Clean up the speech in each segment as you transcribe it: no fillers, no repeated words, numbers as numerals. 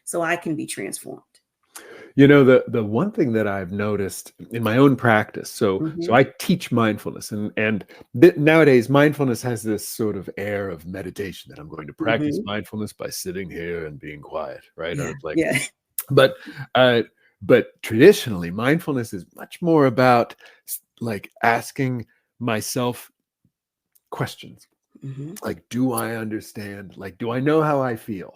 so I can be transformed. The one thing that I've noticed in my own practice, so I teach mindfulness, and nowadays mindfulness has this sort of air of meditation, that I'm going to practice mindfulness by sitting here and being quiet, right? Yeah. Or it's like, Yeah. but traditionally, mindfulness is much more about like asking myself questions, like, do I understand? Like, do I know how I feel?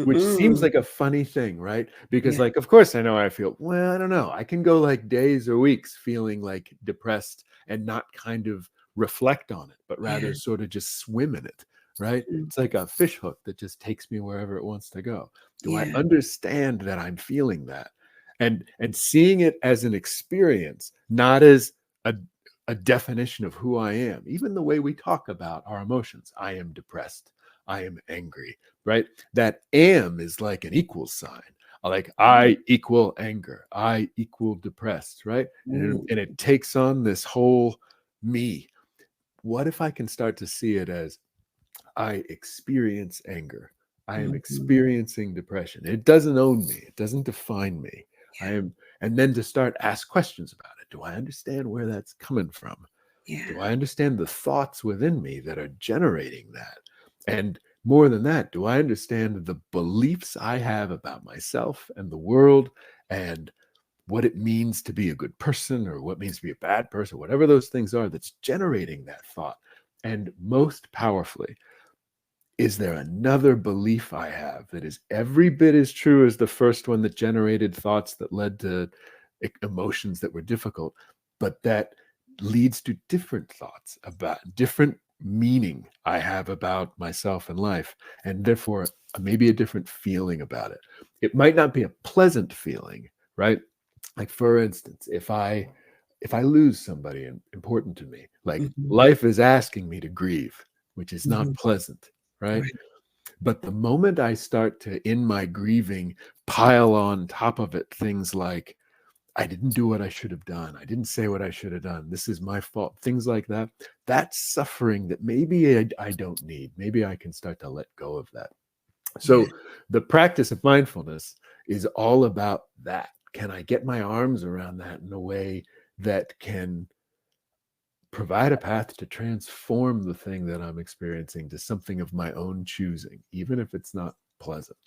Which seems like a funny thing, right? Because Yeah. like, of course I know how I feel. Well, I don't know. I can go like days or weeks feeling like depressed and not kind of reflect on it, but rather sort of just swim in it, right? It's like a fish hook that just takes me wherever it wants to go. Do I Yeah. understand that I'm feeling that? And seeing it as an experience, not as a definition of who I am. Even the way we talk about our emotions. I am depressed. I am angry, right? That am is like an equal sign. Like I equal anger, I equal depressed, right? And it takes on this whole me. What if I can start to see it as I experience anger? I am experiencing depression. It doesn't own me. It doesn't define me. And then to start ask questions about it. Do I understand where that's coming from? Yeah. Do I understand the thoughts within me that are generating that? And more than that, do I understand the beliefs I have about myself and the world and what it means to be a good person or what it means to be a bad person, whatever those things are that's generating that thought? And most powerfully, is there another belief I have that is every bit as true as the first one that generated thoughts that led to emotions that were difficult, but that leads to different thoughts about different meaning I have about myself and life, and therefore maybe a different feeling about it? It might not be a pleasant feeling, right? Like, for instance, if I lose somebody important to me, like life is asking me to grieve, which is not pleasant, right? Right. But the moment I start to, in my grieving, pile on top of it things like, I didn't do what I should have done, I didn't say what I should have done, this is my fault, things like that, that's suffering that maybe I don't need. Maybe I can start to let go of that. So the practice of mindfulness is all about that. Can I get my arms around that in a way that can provide a path to transform the thing that I'm experiencing to something of my own choosing, even if it's not pleasant?